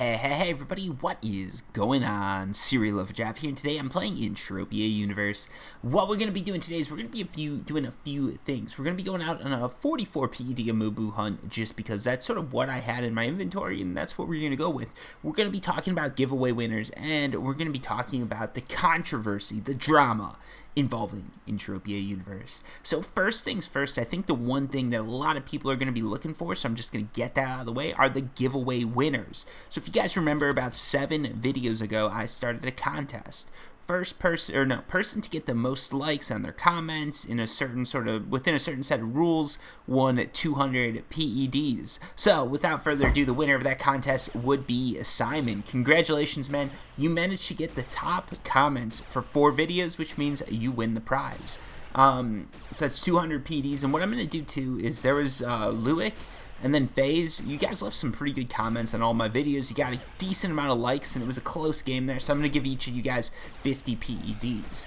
Hey everybody, what is going on? Serial Lover Jav here, and today I'm playing Entropia Universe. What we're going to be doing today is we're going to be doing a few things. We're going to be going out on a 44 PED Amubu hunt, just because that's sort of what I had in my inventory, and that's what we're going to go with. We're going to be talking about giveaway winners, and we're going to be talking about the controversy, the drama involving Entropia Universe. So first things first, I think the one thing that a lot of people are going to be looking for, so I'm just going to get that out of the way, are the giveaway winners. So if you guys remember, about 7 videos ago, I started a contest. Person to get the most likes on their comments in a certain within a certain set of rules won 200 PEDs. So without further ado, the winner of that contest would be Simon. Congratulations, man. You managed to get the top comments for 4 videos, which means you win the prize. So that's 200 PEDs. And what I'm going to do too is there was Luick and then FaZe. You guys left some pretty good comments on all my videos. You got a decent amount of likes, and it was a close game there. So I'm going to give each of you guys 50 PEDs.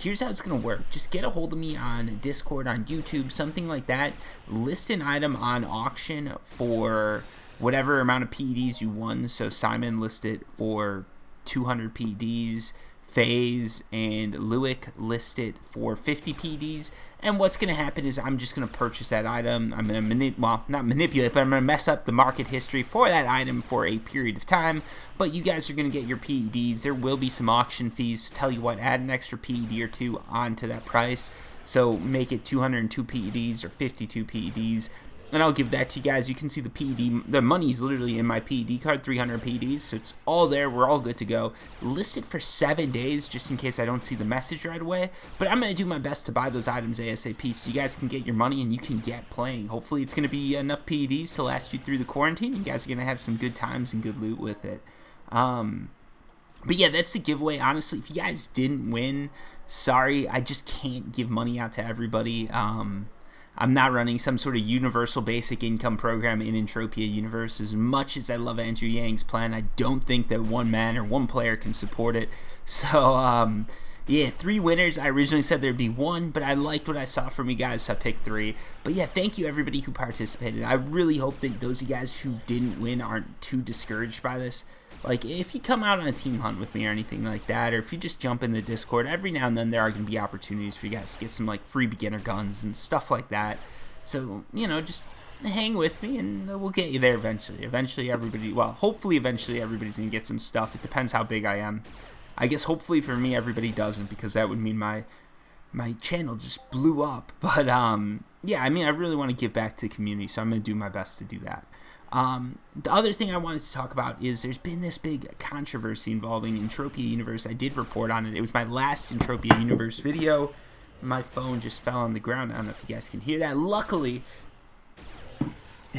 Here's how it's going to work. Just get a hold of me on Discord, on YouTube, something like that. List an item on auction for whatever amount of PEDs you won. So Simon listed for 200 PEDs. FaZe and Luick listed for 50 PEDs, and what's going to happen is I'm just going to purchase that item. I'm going to not manipulate, but I'm going to mess up the market history for that item for a period of time, but you guys are going to get your PEDs. There will be some auction fees. Tell you what, add an extra PED or 2 onto that price, so make it 202 PEDs or 52 PEDs. And I'll give that to you guys. You can see the PED, the money's literally in my PED card, 300 PEDs, so it's all there. We're all good to go. Listed for 7 days, just in case I don't see the message right away. But I'm going to do my best to buy those items ASAP so you guys can get your money and you can get playing. Hopefully it's going to be enough PEDs to last you through the quarantine. You guys are going to have some good times and good loot with it. But yeah, that's the giveaway. Honestly, if you guys didn't win, sorry. I just can't give money out to everybody. I'm not running some sort of universal basic income program in Entropia Universe. As much as I love Andrew Yang's plan, I don't think that one man or one player can support it. So, yeah, 3 winners. I originally said there'd be 1, but I liked what I saw from you guys, so I picked 3. But yeah, thank you everybody who participated. I really hope that those of you guys who didn't win aren't too discouraged by this. Like, if you come out on a team hunt with me or anything like that, or if you just jump in the Discord, every now and then there are going to be opportunities for you guys to get some, like, free beginner guns and stuff like that. So, you know, just hang with me, and we'll get you there eventually. Hopefully eventually everybody's going to get some stuff. It depends how big I am. I guess hopefully for me everybody doesn't, because that would mean my channel just blew up. But, yeah, I mean, I really want to give back to the community, so I'm going to do my best to do that. The other thing I wanted to talk about is there's been this big controversy involving Entropia Universe. I did report on it. It was my last Entropia Universe video. My phone just fell on the ground. I don't know if you guys can hear that. Luckily,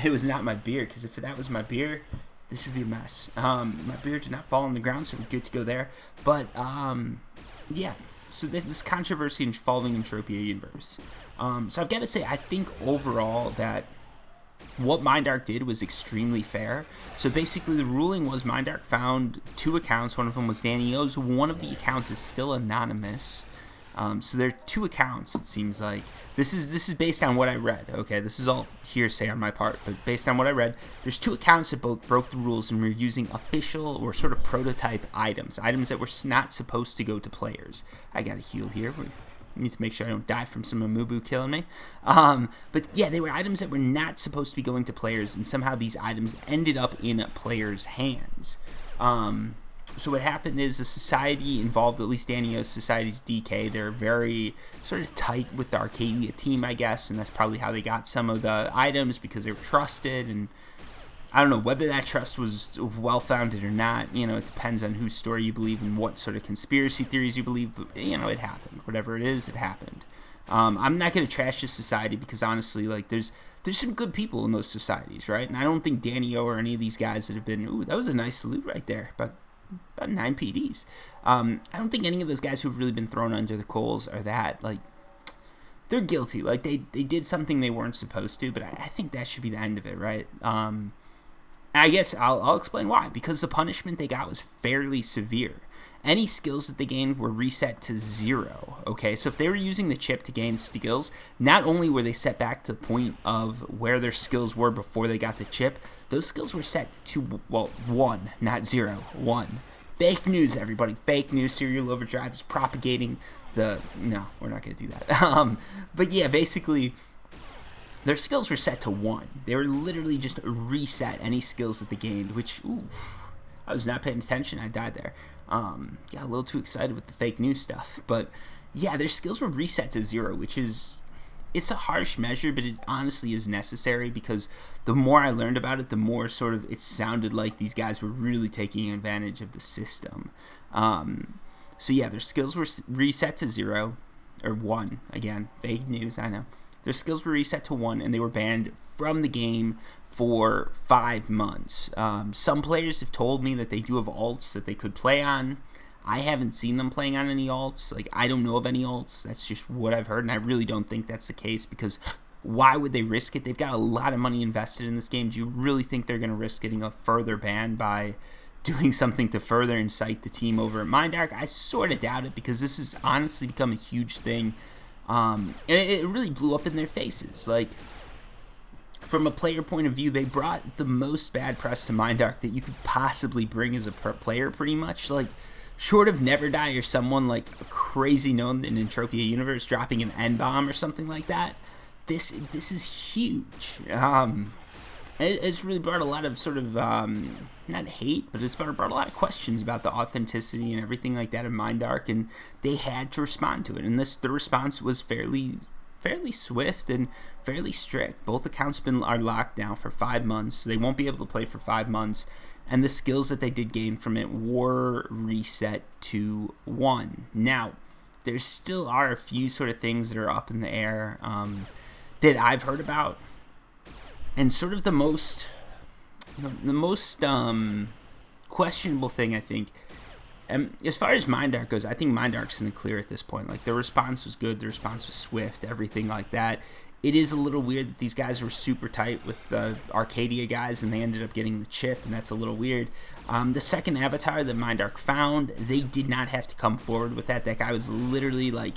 it was not my beer, because if that was my beer, this would be a mess. My beer did not fall on the ground, so we're good to go there. But, yeah. So this controversy involving Entropia Universe. So I've got to say, I think overall that what Mindark did was extremely fair. So basically the ruling was Mindark found 2 accounts. One of them was Danny O's. One of the accounts is still anonymous. So there are 2 accounts, it seems like. This is based on what I read. Okay, this is all hearsay on my part, but based on what I read, there's 2 accounts that both broke the rules and were using official or sort of prototype items that were not supposed to go to players. I gotta heal here. I need to make sure I don't die from some Amubu killing me. But yeah, they were items that were not supposed to be going to players, and somehow these items ended up in players' hands. So what happened is the society involved, at least Danny O's society's DK, they're very sort of tight with the Arcadia team, I guess, and that's probably how they got some of the items, because they were trusted, and I don't know whether that trust was well-founded or not. You know, it depends on whose story you believe and what sort of conspiracy theories you believe. But, you know, it happened. Whatever it is, it happened. I'm not going to trash this society, because honestly, like, there's some good people in those societies, right? And I don't think Danny O or any of these guys that have been, ooh, that was a nice loot right there, but about 9 PDs. I don't think any of those guys who've really been thrown under the coals are that, like, they're guilty. Like, they did something they weren't supposed to, but I think that should be the end of it, right? I guess I'll explain why. Because the punishment they got was fairly severe. Any skills that they gained were reset to 0, okay? So if they were using the chip to gain skills, not only were they set back to the point of where their skills were before they got the chip, those skills were set to, well, 1, not 0, 1. Fake news, everybody. Fake news. Serial Overdrive is propagating the... No, we're not going to do that. But yeah, basically, their skills were set to 1. They were literally just reset any skills that they gained, which, ooh, I was not paying attention. I died there. Got a little too excited with the fake news stuff. But yeah, their skills were reset to 0, which is... It's a harsh measure, but it honestly is necessary, because the more I learned about it, the more sort of it sounded like these guys were really taking advantage of the system. So yeah, their skills were reset to 0, or 1, again, fake news, I know. Their skills were reset to 1, and they were banned from the game for 5 months. Some players have told me that they do have alts that they could play on. I haven't seen them playing on any alts. Like, I don't know of any alts. That's just what I've heard, and I really don't think that's the case, because why would they risk it? They've got a lot of money invested in this game. Do you really think they're going to risk getting a further ban by doing something to further incite the team over at Mindark? I sort of doubt it, because this has honestly become a huge thing, and it really blew up in their faces. Like, from a player point of view, they brought the most bad press to Mindark that you could possibly bring as a player, pretty much. Like, short of Never Die or someone like crazy known in Entropia Universe dropping an N-bomb or something like that, this is huge. It's really brought a lot of sort of, not hate, but it's brought a lot of questions about the authenticity and everything like that of Mindark, and they had to respond to it. And the response was fairly swift and fairly strict. Both accounts are locked down for 5 months, so they won't be able to play for 5 months. And the skills that they did gain from it were reset to 1. Now, there still are a few sort of things that are up in the air that I've heard about. And sort of the most questionable thing, I think, as far as Mindark goes, I think Mindark's in the clear at this point. Like, their response was good, the response was swift, everything like that. It is a little weird that these guys were super tight with the Arcadia guys, and they ended up getting the chip, and that's a little weird. The second avatar that Mindark found, they did not have to come forward with that. That guy was literally, like,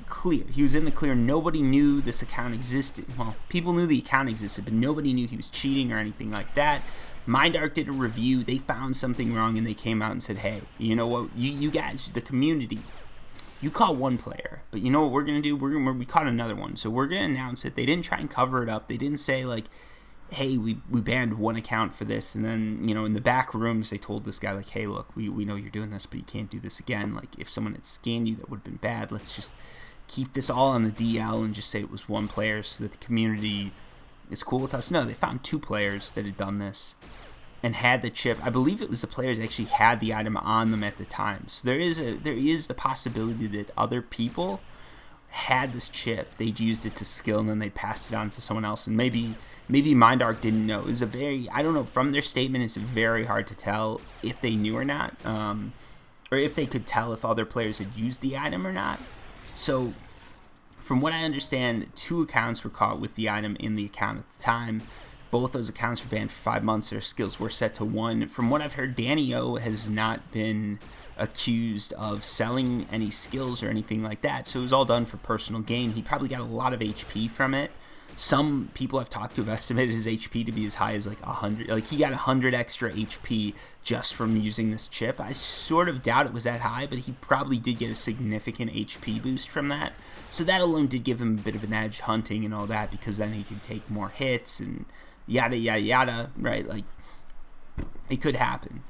clear. He was in the clear. Nobody knew this account existed. Well, people knew the account existed, but nobody knew he was cheating or anything like that. Mindark did a review. They found something wrong, and they came out and said, hey, you know what? You guys, the community, you caught one player, but you know what we're going to do? We caught another one, so we're going to announce it. They didn't try and cover it up. They didn't say, like, hey, we banned one account for this, and then, you know, in the back rooms, they told this guy, like, hey, look, we know you're doing this, but you can't do this again. Like, if someone had scanned you, that would have been bad. Let's just keep this all on the DL and just say it was one player so that the community is cool with us. No, they found 2 players that had done this and had the chip. I believe it was the players that actually had the item on them at the time. So there is the possibility that other people had this chip. They'd used it to skill, and then they passed it on to someone else. And maybe Mindark didn't know. It was I don't know, from their statement, it's very hard to tell if they knew or not, or if they could tell if other players had used the item or not. So, from what I understand, 2 accounts were caught with the item in the account at the time. Both those accounts were banned for 5 months. Their skills were set to 1. From what I've heard, Danny O has not been accused of selling any skills or anything like that, so it was all done for personal gain. He probably got a lot of HP from it. Some people I've talked to have estimated his HP to be as high as like 100. Like, he got 100 extra HP just from using this chip. I sort of doubt it was that high, but he probably did get a significant HP boost from that. So that alone did give him a bit of an edge hunting and all that, because then he could take more hits and yada yada yada, right? Like, it could happen.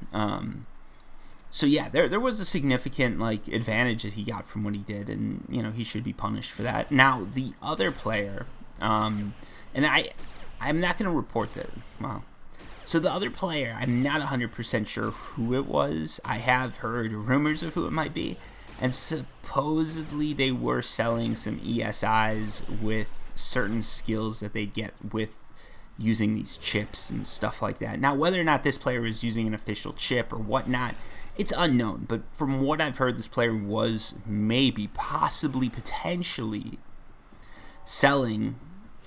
So yeah, there was a significant, like, advantage that he got from what he did, and, you know, he should be punished for that. Now, the other player, and I'm not going to report that. Well, so the other player, I'm not 100% sure who it was. I have heard rumors of who it might be, and supposedly they were selling some ESIs with certain skills that they get with using these chips and stuff like that. Now, whether or not this player was using an official chip or whatnot, it's unknown. But from what I've heard, this player was maybe, possibly, potentially selling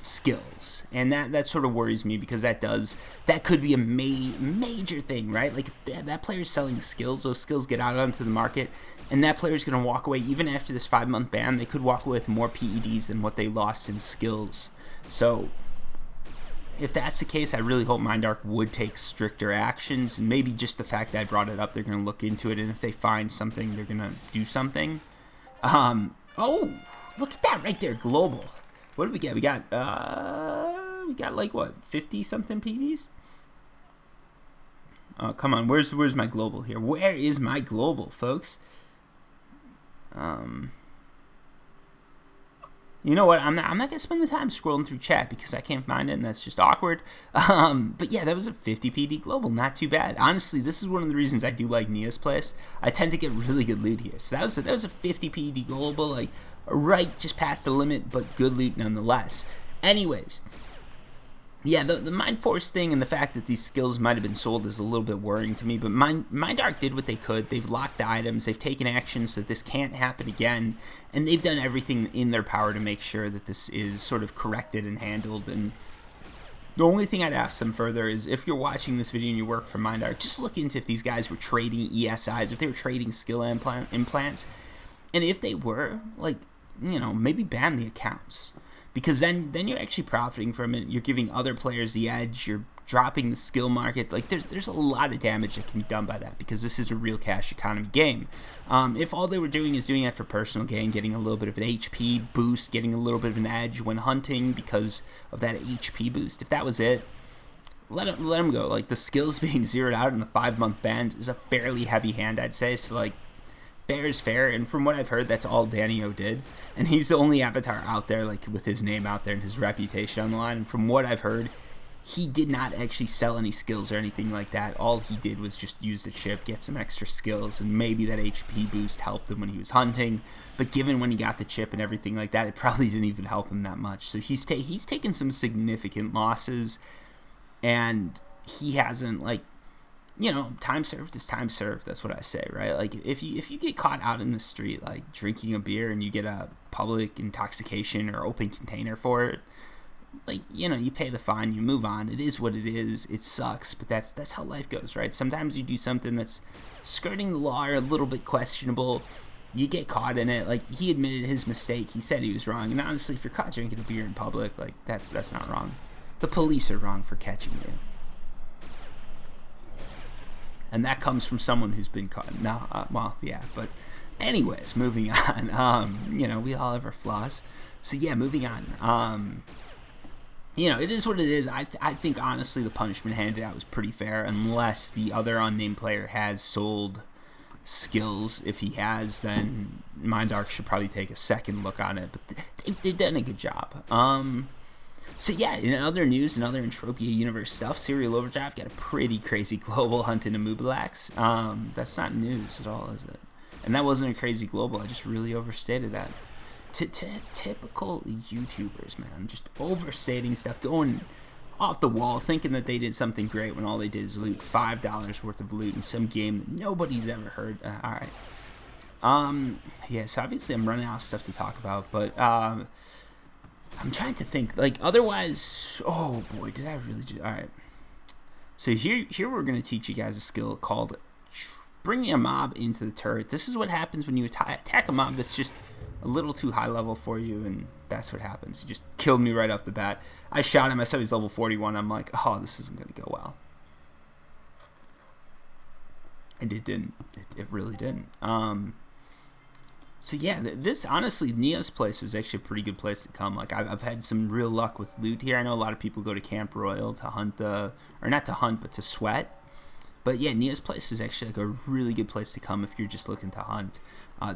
skills, and that sort of worries me, because that could be a major thing, right? Like if that player's selling skills, those skills get out onto the market, and that player's going to walk away. Even after this 5-month ban, they could walk away with more PEDs than what they lost in skills. So if that's the case, I really hope MindArc would take stricter actions, and maybe just the fact that I brought it up, they're going to look into it, and if they find something, they're going to do something. Oh, look at that right there, global. What did we get? We got like what, 50 something PDs? Oh, come on, where's my global here? Where is my global, folks? You know what? I'm not gonna spend the time scrolling through chat because I can't find it, and that's just awkward. But yeah, that was a 50 PD global, not too bad. Honestly, this is one of the reasons I do like Nia's place. I tend to get really good loot here. So that was a 50 PD global, like right just past the limit, but good loot nonetheless. Anyways, yeah, the Mind Force thing and the fact that these skills might have been sold is a little bit worrying to me, but MindArc did what they could. They've locked the items, they've taken action so that this can't happen again, and they've done everything in their power to make sure that this is sort of corrected and handled. And the only thing I'd ask them further is, if you're watching this video and you work for MindArc, just look into if these guys were trading ESIs, if they were trading skill implants, and if they were, like, you know, maybe ban the accounts, because then you're actually profiting from it. You're giving other players the edge. You're dropping the skill market. Like there's a lot of damage that can be done by that, because this is a real cash economy game. If all they were doing is doing it for personal gain, getting a little bit of an HP boost, getting a little bit of an edge when hunting because of that HP boost, if that was it, let them go. Like, the skills being zeroed out in the 5-month ban is a fairly heavy hand, I'd say. So like, fair is fair, and from what I've heard, that's all Danio did, and he's the only avatar out there, like, with his name out there and his reputation on the line. And from what I've heard, he did not actually sell any skills or anything like that. All he did was just use the chip, get some extra skills, and maybe that HP boost helped him when he was hunting. But given when he got the chip and everything like that, it probably didn't even help him that much. So he's taken some significant losses, and he hasn't, like, you know, time served is time served. That's what I say, right? Like, if you get caught out in the street, like, drinking a beer, and you get a public intoxication or open container for it, like, you know, you pay the fine, you move on. It is what it is. It sucks, but that's how life goes, right? Sometimes you do something that's skirting the law or a little bit questionable. You get caught in it. Like, he admitted his mistake. He said he was wrong. And honestly, if you're caught drinking a beer in public, like, that's not wrong. The police are wrong for catching you. And that comes from someone who's been caught. No, well, yeah, but anyways, moving on. You know, we all have our flaws. So yeah, moving on. You know, it is what it is. I think, honestly, the punishment handed out was pretty fair, unless the other unnamed player has sold skills. If he has, then MindArc should probably take a second look on it. But they've done a good job. So yeah, in other news and other Entropia Universe stuff, Serial Overdrive got a pretty crazy global hunt into Mubalax. That's not news at all, is it? And that wasn't a crazy global. I just really overstated that. Typical YouTubers, man. Just overstating stuff, going off the wall, thinking that they did something great when all they did is loot $5 worth of loot in some game that nobody's ever heard. Alright. Yeah, so obviously I'm running out of stuff to talk about, but I'm trying to think. Like, otherwise, oh boy, did I really do? Alright. So here we're going to teach you guys a skill called bringing a mob into the turret. This is what happens when you attack a mob that's just a little too high level for you, and that's what happens. He just killed me right off the bat. I shot him. I saw he's level 41. I'm like, oh, this isn't going to go well. And it didn't. It really didn't. So yeah, this, honestly, Neo's place is actually a pretty good place to come. Like, I've had some real luck with loot here. I know a lot of people go to Camp Royal to hunt or not to hunt, but to sweat. But yeah, Neo's place is actually like a really good place to come if you're just looking to hunt.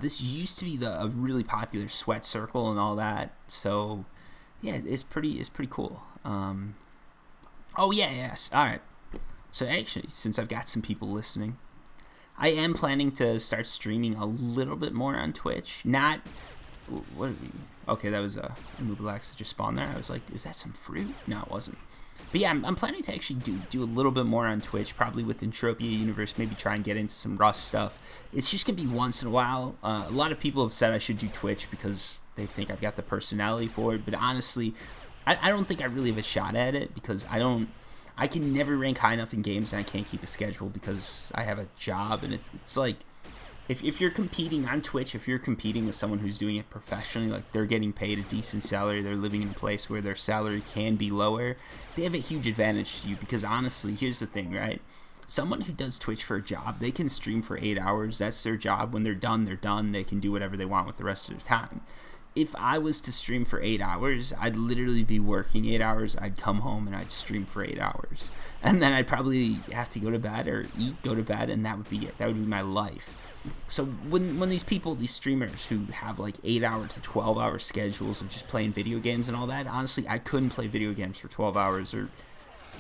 This used to be a really popular sweat circle and all that. So yeah, it's pretty cool. Oh yeah, yes. All right. So actually, since I've got some people listening, I am planning to start streaming a little bit more on Twitch. Not, what did we, okay, that was a Mubalax that just spawned there. I was like, is that some fruit? No, it wasn't. But yeah, I'm planning to actually do a little bit more on Twitch, probably with Entropia Universe, maybe try and get into some Rust stuff. It's just going to be once in a while. A lot of people have said I should do Twitch because they think I've got the personality for it, but honestly, I don't think I really have a shot at it because I can never rank high enough in games and I can't keep a schedule because I have a job, and it's like if you're competing on Twitch, if you're competing with someone who's doing it professionally, like they're getting paid a decent salary, they're living in a place where their salary can be lower, they have a huge advantage to you because honestly, here's the thing, right? Someone who does Twitch for a job, they can stream for 8 hours. That's their job. When they're done, they're done. They can do whatever they want with the rest of their time. If I was to stream for 8 hours, I'd literally be working 8 hours. I'd come home and I'd stream for 8 hours. And then I'd probably have to go to bed or eat, go to bed, and that would be it. That would be my life. So when these people, these streamers who have like 8 hour to 12 hour schedules of just playing video games and all that, honestly, I couldn't play video games for 12 hours or,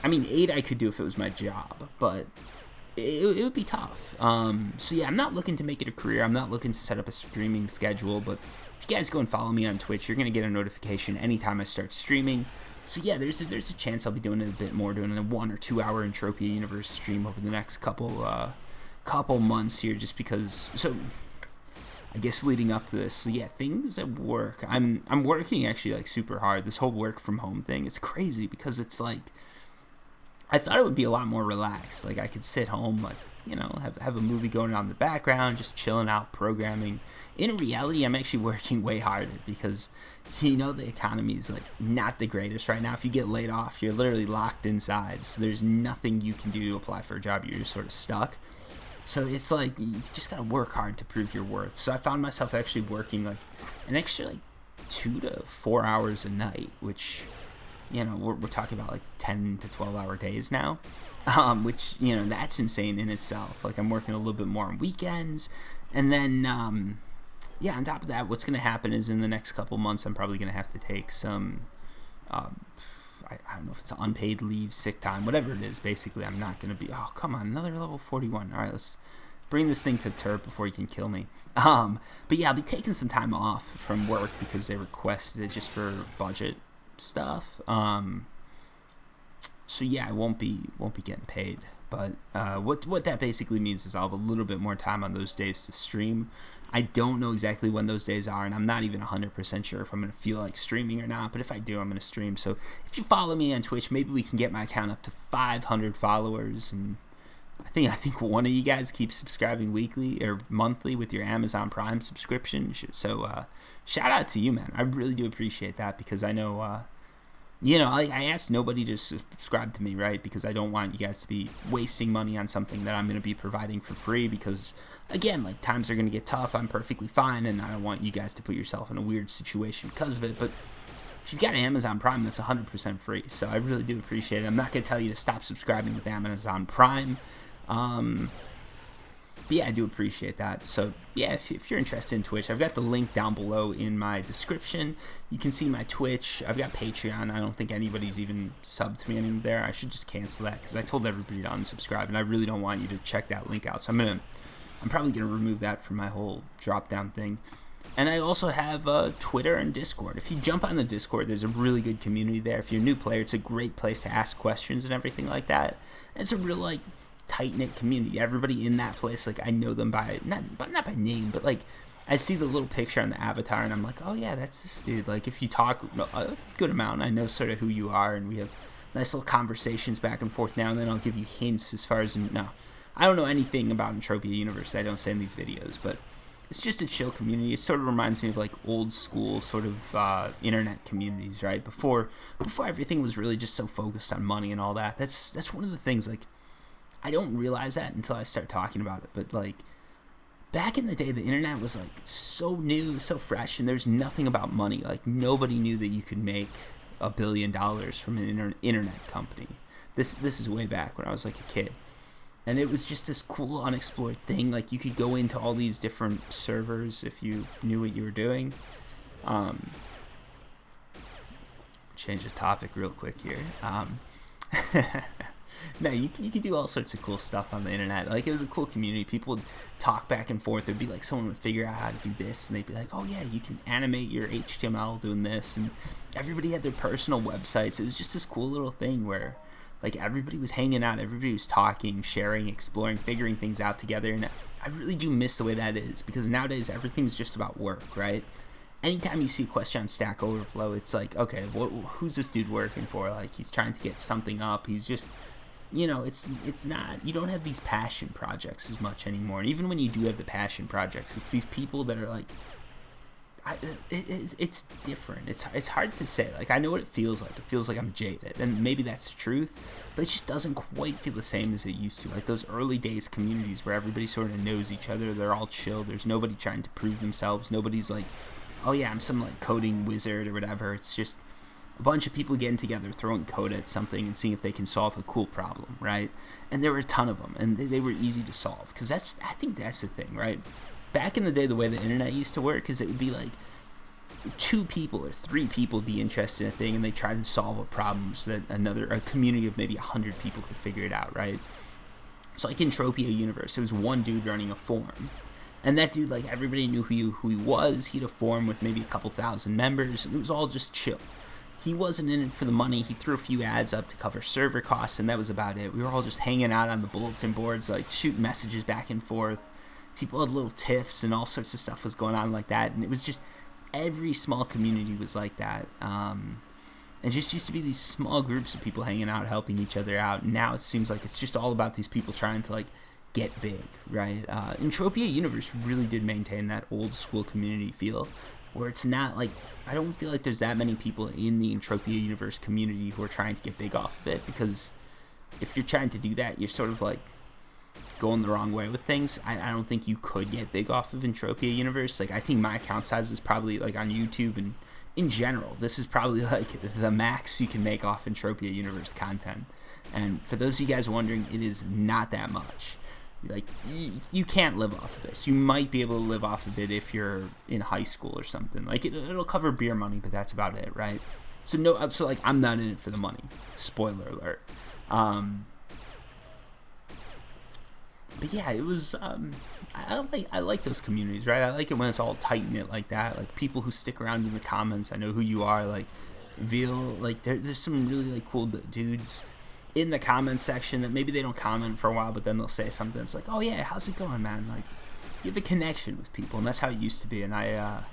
I mean, 8 I could do if it was my job, but it would be tough. So yeah, I'm not looking to make it a career. I'm not looking to set up a streaming schedule, but if you guys go and follow me on Twitch, you're going to get a notification anytime I start streaming. So yeah, there's a chance I'll be doing it a bit more, doing a 1 or 2 hour Entropia Universe stream over the next couple months here, just because. So I guess leading up to this, so yeah, things at work. I'm working actually like super hard. This whole work from home thing, it's crazy because it's like, I thought it would be a lot more relaxed. Like I could sit home, like, you know, have a movie going on in the background, just chilling out, programming. In reality, I'm actually working way harder because, you know, the economy is like not the greatest right now. If you get laid off, you're literally locked inside. So there's nothing you can do to apply for a job. You're just sort of stuck. So it's like you just gotta work hard to prove your worth. So I found myself actually working like an extra like 2 to 4 hours a night, which, you know, we're talking about like 10 to 12 hour days now, which, you know, that's insane in itself. Like I'm working a little bit more on weekends, and then yeah, on top of that, what's going to happen is in the next couple months I'm probably going to have to take some I don't know if it's unpaid leave, sick time, whatever it is. Basically, I'm not going to be, oh come on, another level 41. All right, let's bring this thing to terp before you can kill me. But yeah, I'll be taking some time off from work because they requested it just for budget stuff. So yeah, I won't be getting paid. But what that basically means is I'll have a little bit more time on those days to stream. I don't know exactly when those days are, and I'm not even 100% sure if I'm going to feel like streaming or not, but if I do, I'm going to stream. So if you follow me on Twitch, maybe we can get my account up to 500 followers, and I think one of you guys keeps subscribing weekly or monthly with your Amazon Prime subscription. So shout out to you, man. I really do appreciate that because I know, you know, I asked nobody to subscribe to me, right? Because I don't want you guys to be wasting money on something that I'm going to be providing for free because, again, like times are going to get tough. I'm perfectly fine, and I don't want you guys to put yourself in a weird situation because of it. But if you've got Amazon Prime, that's 100% free. So I really do appreciate it. I'm not going to tell you to stop subscribing with Amazon Prime. But yeah, I do appreciate that. So yeah, if you're interested in Twitch, I've got the link down below in my description. You can see my Twitch. I've got Patreon. I don't think anybody's even subbed to me anymore there. I should just cancel that because I told everybody to unsubscribe, and I really don't want you to check that link out. So I'm probably gonna remove that from my whole drop down thing. And I also have Twitter and Discord. If you jump on the Discord, there's a really good community there. If you're a new player, it's a great place to ask questions and everything like that. And it's a real like tight-knit community. Everybody in that place, like I know them by not by name, but like I see the little picture on the avatar and I'm like, oh yeah, that's this dude. Like if you talk a good amount, I know sort of who you are, and we have nice little conversations back and forth now and then. I'll give you hints as far as, no, I don't know anything about Entropia Universe. I don't say in these videos, but it's just a chill community. It sort of reminds me of like old school sort of internet communities, right? Before everything was really just so focused on money and all that. That's one of the things, like, I don't realize that until I start talking about it, but like back in the day, the internet was like so new, so fresh, and there's nothing about money. Like nobody knew that you could make $1 billion from an internet company. This is way back when I was like a kid, and it was just this cool unexplored thing. Like you could go into all these different servers if you knew what you were doing. Change the topic real quick here. No, you could do all sorts of cool stuff on the internet. Like, it was a cool community. People would talk back and forth. There'd be, like, someone would figure out how to do this, and they'd be like, oh, yeah, you can animate your HTML doing this. And everybody had their personal websites. It was just this cool little thing where, like, everybody was hanging out. Everybody was talking, sharing, exploring, figuring things out together. And I really do miss the way that is, because nowadays everything's just about work, right? anytime you see a question on Stack Overflow, it's like, okay, who's this dude working for? Like, he's trying to get something up. He's just, it's not, you don't have these passion projects as much anymore. And even when you do have the passion projects, it's these people that are like, it's different. It's hard to say. Like, I know what it feels like. It feels like I'm jaded, and maybe that's the truth, but it just doesn't quite feel the same as it used to. Like those early days communities where everybody sort of knows each other. They're all chill. There's nobody trying to prove themselves. Nobody's like, oh yeah, I'm some like coding wizard or whatever. It's just a bunch of people getting together, throwing code at something and seeing if they can solve a cool problem, right? And there were a ton of them, and they were easy to solve, because I think that's the thing, right? Back in the day, the way the internet used to work is it would be like 2 people or 3 people would be interested in a thing, and they try to solve a problem so that a community of maybe 100 people could figure it out, right? So like Entropia Universe, there was one dude running a forum, and that dude, like, everybody knew who he was. He had a forum with maybe a couple thousand members, and it was all just chill. He wasn't in it for the money. He threw a few ads up to cover server costs, and that was about it. We were all just hanging out on the bulletin boards, like shooting messages back and forth. People had little tiffs and all sorts of stuff was going on like that, and it was just, every small community was like that. It just used to be these small groups of people hanging out, helping each other out. Now it seems like it's just all about these people trying to like get big, right? Entropia Universe really did maintain that old school community feel, where it's not like, I don't feel like there's that many people in the Entropia Universe community who are trying to get big off of it, because if you're trying to do that, you're sort of like going the wrong way with things. I don't think you could get big off of Entropia Universe. Like, I think my account size is probably, like, on YouTube and in general, this is probably like the max you can make off Entropia Universe content. And for those of you guys wondering, it is not that much. Like, you can't live off of this. You might be able to live off of it if you're in high school or something. Like, it'll cover beer money, but that's about it, right? So like, I'm not in it for the money. Spoiler alert. But yeah, it was, I like those communities, right? I like it when it's all tight-knit like that. Like, people who stick around in the comments, I know who you are. Like, Veal, like, there's some really, like, cool dudes in the comments section that maybe they don't comment for a while, but then they'll say something. It's like, oh yeah, how's it going, man? Like, you have a connection with people, and that's how it used to be. And I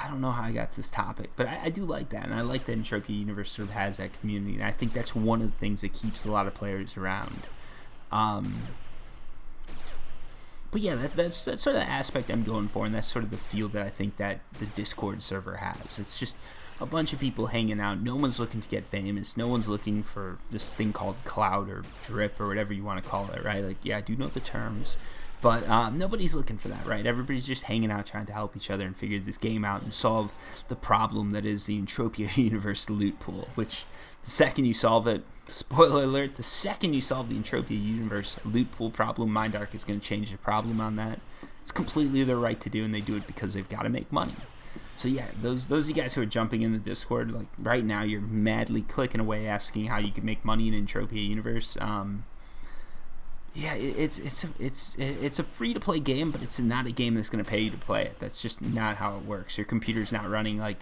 don't know how I got to this topic, but I do like that, and I like that Entropia Universe sort of has that community, and I think that's one of the things that keeps a lot of players around. But yeah, that's sort of the aspect I'm going for, and that's sort of the feel that I think that the Discord server has. It's just a bunch of people hanging out. No one's looking to get famous. No one's looking for this thing called clout or drip or whatever you want to call it, right? Like, yeah, I do know the terms, but nobody's looking for that, right? Everybody's just hanging out, trying to help each other and figure this game out and solve the problem that is the Entropia Universe loot pool, which the second you solve it, spoiler alert, the second you solve the Entropia Universe loot pool problem, Mindark is going to change the problem on that. It's completely their right to do, and they do it because they've got to make money. So yeah, those of you guys who are jumping in the Discord, like right now, you're madly clicking away asking how you can make money in Entropia Universe. Yeah, it's a free to play game, but it's not a game that's going to pay you to play it. That's just not how it works. Your computer's not running like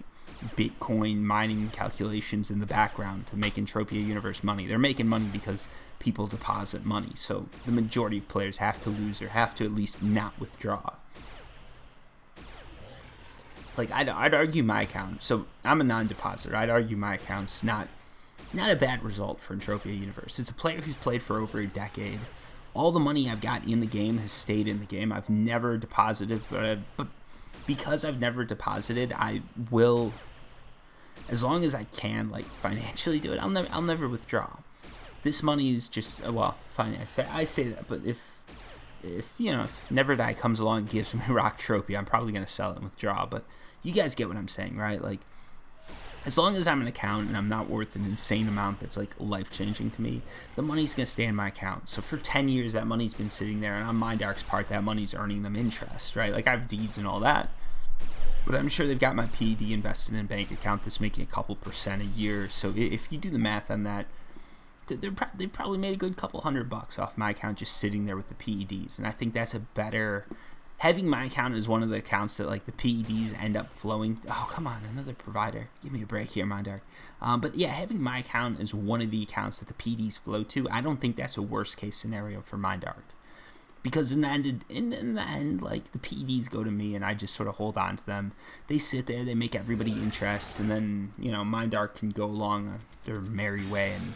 Bitcoin mining calculations in the background to make Entropia Universe money. They're making money because people deposit money. So the majority of players have to lose or have to at least not withdraw. Like, I'd argue my account, so I'm a non-depositor, I'd argue my account's not a bad result for Entropia Universe. It's a player who's played for over a decade. All the money I've got in the game has stayed in the game. I've never deposited, but because I've never deposited, I will, as long as I can, like, financially do it, I'll never withdraw. This money is just, well, fine, I say that, but if Never Die comes along and gives me Rock Trophy, I'm probably going to sell it and withdraw, but you guys get what I'm saying, right? Like, as long as I'm an account and I'm not worth an insane amount that's, like, life-changing to me, the money's going to stay in my account. So for 10 years, that money's been sitting there, and on Mindark's part, that money's earning them interest, right? Like, I have deeds and all that, but I'm sure they've got my PED invested in a bank account that's making a couple % a year. So if you do the math on that, they've probably made a good couple $100 off my account just sitting there with the PEDs. And I think that's a better, having my account as one of the accounts that, like, the PEDs end up flowing. Oh, come on, another provider. Give me a break here, Mindark. But yeah, having my account as one of the accounts that the PEDs flow to, I don't think that's a worst case scenario for Mindark. because in the end, like, the PEDs go to me, and I just sort of hold on to them. They sit there, they make everybody interested, and then, you know, Mind Arc can go along their merry way and,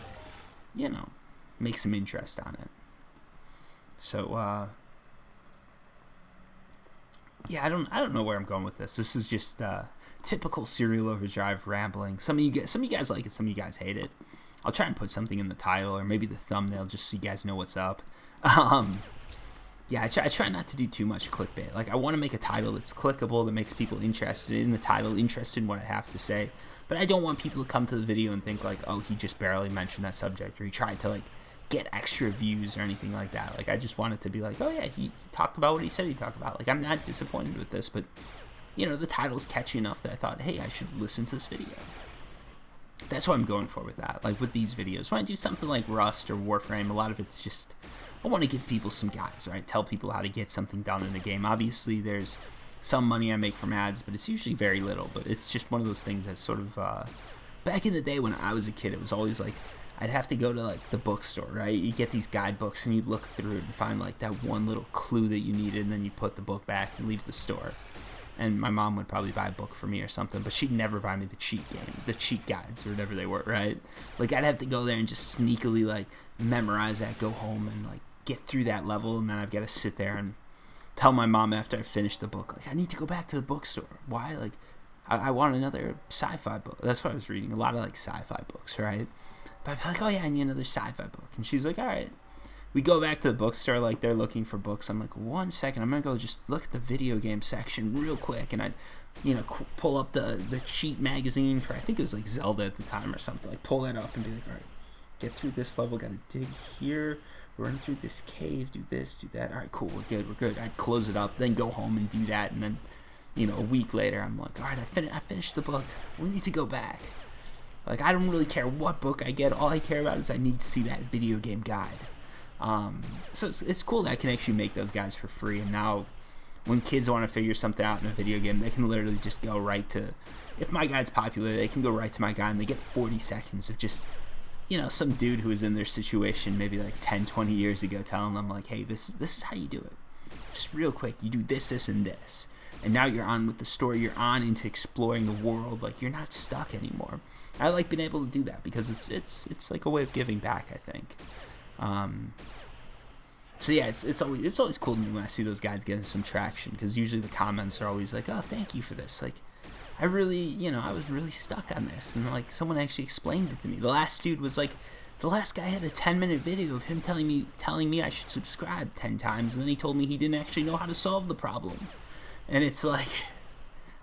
you know, make some interest on it. So, yeah, I don't know where I'm going with this. This is just typical Serial Overdrive rambling. Some of you guys like it, some of you guys hate it. I'll try and put something in the title or maybe the thumbnail just so you guys know what's up. Yeah, I try not to do too much clickbait. Like, I want to make a title that's clickable, that makes people interested in the title, interested in what I have to say. But I don't want people to come to the video and think, like, oh, he just barely mentioned that subject, or he tried to, like, get extra views or anything like that. Like, I just want it to be like, oh, yeah, he talked about what he said he talked about. Like, I'm not disappointed with this, but, you know, the title's catchy enough that I thought, hey, I should listen to this video. That's what I'm going for with that. Like, with these videos, when I do something like Rust or Warframe, a lot of it's just, I want to give people some guides, right? Tell people how to get something done in the game. Obviously, there's some money I make from ads, but it's usually very little. But it's just one of those things that's sort of, back in the day when I was a kid, it was always like, I'd have to go to, like, the bookstore, right? You get these guidebooks, and you'd look through it and find, like, that one little clue that you needed, and then you put the book back and leave the store. And my mom would probably buy a book for me or something, but she'd never buy me the cheat guides or whatever they were, right? Like, I'd have to go there and just sneakily, like, memorize that, go home and, like, get through that level, and then I've got to sit there and tell my mom after I finish the book, like, I need to go back to the bookstore. Why? Like, I want another sci-fi book. That's what I was reading, a lot of, like, sci-fi books, right? But I'd be like, oh, yeah, I need another sci-fi book. And she's like, all right. We go back to the bookstore, like, they're looking for books. I'm like, 1 second, I'm going to go just look at the video game section real quick. And I'd, you know, pull up the cheat magazine for, I think it was, like, Zelda at the time or something. Like, pull that up and be like, all right, get through this level, got to dig here, run through this cave, do this, do that. All right, cool, we're good. I'd close it up, then go home and do that. And then, you know, a week later, I'm like, all right, I finished the book. We need to go back. Like, I don't really care what book I get. All I care about is I need to see that video game guide. So it's cool that I can actually make those guys for free, and now when kids want to figure something out in a video game, they can literally just go right to, if my guide's popular, they can go right to my guide and they get 40 seconds of just, you know, some dude who was in their situation maybe like 10, 20 years ago telling them, like, hey, this is how you do it. Just real quick, you do this, and this. And now you're on with the story, you're on into exploring the world, like, you're not stuck anymore. I like being able to do that because it's like a way of giving back, I think. So yeah, it's always cool to me when I see those guys getting some traction, because usually the comments are always like, oh, thank you for this. Like, I really, you know, I was really stuck on this, and like someone actually explained it to me. The last dude was like, the last guy had a 10-minute video of him telling me I should subscribe 10 times, and then he told me he didn't actually know how to solve the problem. And it's like,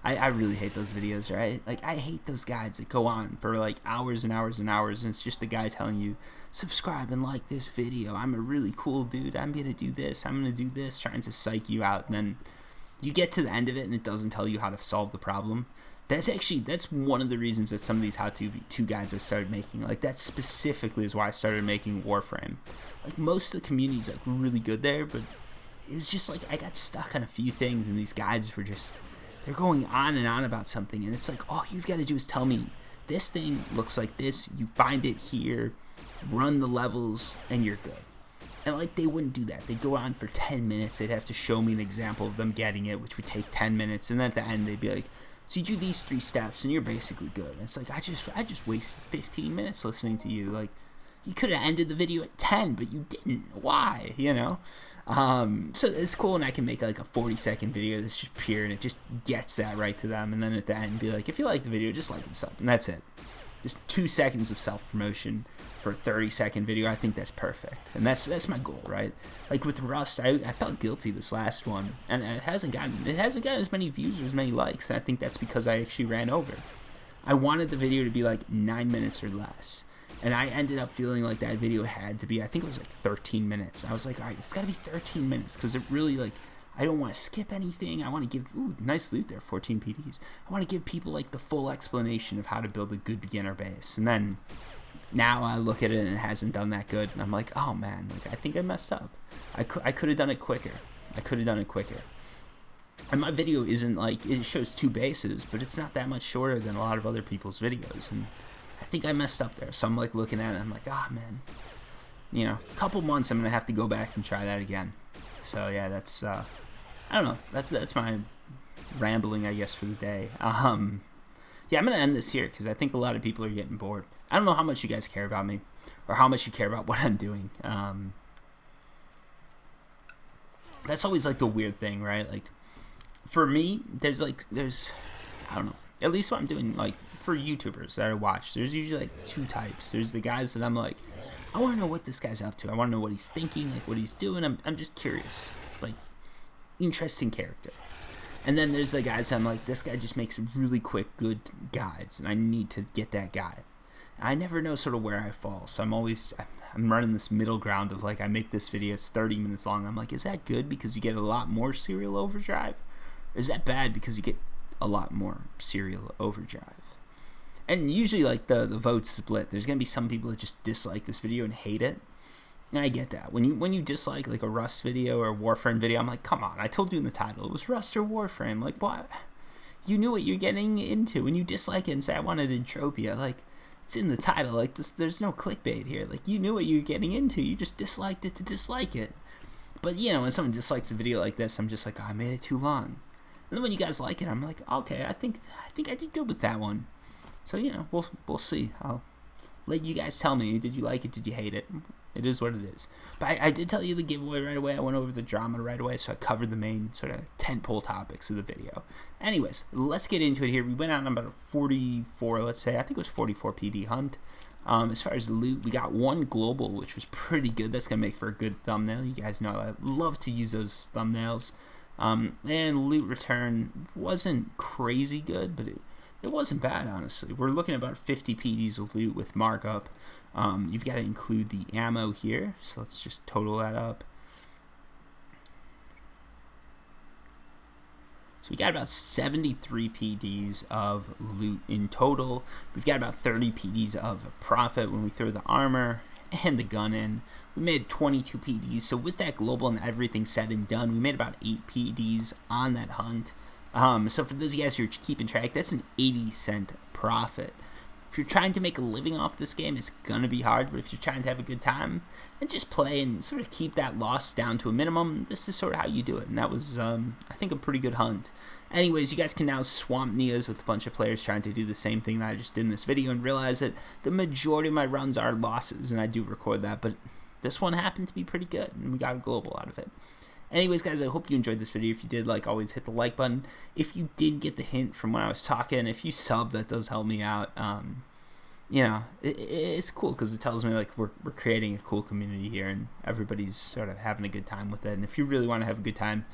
I really hate those videos, right? Like, I hate those guides that go on for like hours and hours and hours, and it's just the guy telling you, subscribe and like this video, I'm a really cool dude, I'm gonna do this, I'm gonna do this, trying to psych you out, and then you get to the end of it and it doesn't tell you how to solve the problem. That's one of the reasons that some of these how-to guides I started making, like, that specifically is why I started making Warframe. Like, most of the community is like really good there, but it's just like I got stuck on a few things, and these guides were just, they're going on and on about something, and it's like, all you've got to do is tell me, this thing looks like this, you find it here, run the levels, and you're good. And, like, they wouldn't do that. They'd go on for 10 minutes, they'd have to show me an example of them getting it, which would take 10 minutes, and then at the end, they'd be like, so you do these 3 steps, and you're basically good. And it's like, I just wasted 15 minutes listening to you. Like, you could have ended the video at 10, but you didn't. Why? You know? So it's cool when I can make like a 40-second video that's just pure, and it just gets that right to them, and then at the end be like, if you like the video, just like and sub, and that's it. Just 2 seconds of self-promotion for a 30-second video. I think that's perfect, and that's my goal, right? Like with Rust, I felt guilty this last one, and it hasn't gotten as many views or as many likes, and I think that's because I actually ran over. I wanted the video to be like 9 minutes or less, and I ended up feeling like that video had to be, I think it was like 13 minutes. I was like, all right, it's got to be 13 minutes, because it really, like, I don't want to skip anything. I want to give, nice loot there, 14 PDs. I want to give people like the full explanation of how to build a good beginner base. And then now I look at it and it hasn't done that good, and I'm like, oh man, like, I think I messed up. I could have done it quicker. And my video isn't like, it shows 2 bases, but it's not that much shorter than a lot of other people's videos, and I think I messed up there. So I'm like looking at it, I'm like, man, you know, a couple months I'm gonna have to go back and try that again. So yeah, that's I don't know. That's my rambling, I guess, for the day. Yeah, I'm gonna end this here because I think a lot of people are getting bored. I don't know how much you guys care about me, or how much you care about what I'm doing. That's always like the weird thing, right? Like for me, there's I don't know. At least what I'm doing, like for YouTubers that I watch, there's usually like two types. There's the guys that I'm like, I want to know what this guy's up to. I want to know what he's thinking, like what he's doing. I'm just curious, like interesting character. And then there's the guys I'm like, this guy just makes really quick, good guides, and I need to get that guy. I never know sort of where I fall, so I'm running this middle ground of like, I make this video, it's 30 minutes long. I'm like, is that good because you get a lot more serial overdrive? Or is that bad because you get a lot more serial overdrive? And usually like the votes split. There's gonna be some people that just dislike this video and hate it. And I get that. When you dislike like a Rust video or a Warframe video, I'm like, come on, I told you in the title it was Rust or Warframe. Like, what? You knew what you're getting into. When you dislike it and say I wanted Entropia, like, it's in the title. Like, there's no clickbait here. Like, you knew what you were getting into. You just disliked it to dislike it. But you know, when someone dislikes a video like this, I'm just like, oh, I made it too long. And then when you guys like it, I'm like, okay, I think I did good with that one. So you know, we'll see. I'll let you guys tell me. Did you like it? Did you hate it? It is what it is. But I did tell you the giveaway right away. I went over the drama right away, so I covered the main sort of tentpole topics of the video. Anyways, let's get into it here. We went out on about a 44, let's say. I think it was 44 PD hunt. As far as the loot, we got one global, which was pretty good. That's going to make for a good thumbnail. You guys know I love to use those thumbnails. And loot return wasn't crazy good, but it wasn't bad, honestly. We're looking at about 50 PDs of loot with markup. You've got to include the ammo here, so let's just total that up. So we got about 73 PDs of loot in total. We've got about 30 PDs of profit when we throw the armor and the gun in. We made 22 PDs, so with that global and everything said and done, we made about 8 PDs on that hunt. So for those of you guys who are keeping track, that's an 80-cent profit. If you're trying to make a living off this game, it's gonna be hard, but if you're trying to have a good time and just play and sort of keep that loss down to a minimum, this is sort of how you do it. And that was, I think, a pretty good hunt. Anyways, you guys can now swamp Nias with a bunch of players trying to do the same thing that I just did in this video and realize that the majority of my runs are losses, and I do record that, but this one happened to be pretty good, and we got a global out of it. Anyways, guys, I hope you enjoyed this video. If you did, like always, hit the like button. If you didn't get the hint from when I was talking, if you sub, that does help me out. You know, it's cool because it tells me like we're creating a cool community here, and everybody's sort of having a good time with it. And if you really want to have a good time,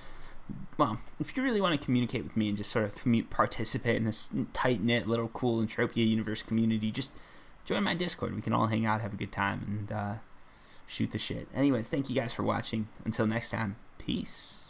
well, if you really want to communicate with me and just sort of participate in this tight-knit little cool Entropia Universe community, just join my Discord. We can all hang out, have a good time, and shoot the shit. Anyways, thank you guys for watching. Until next time. Peace.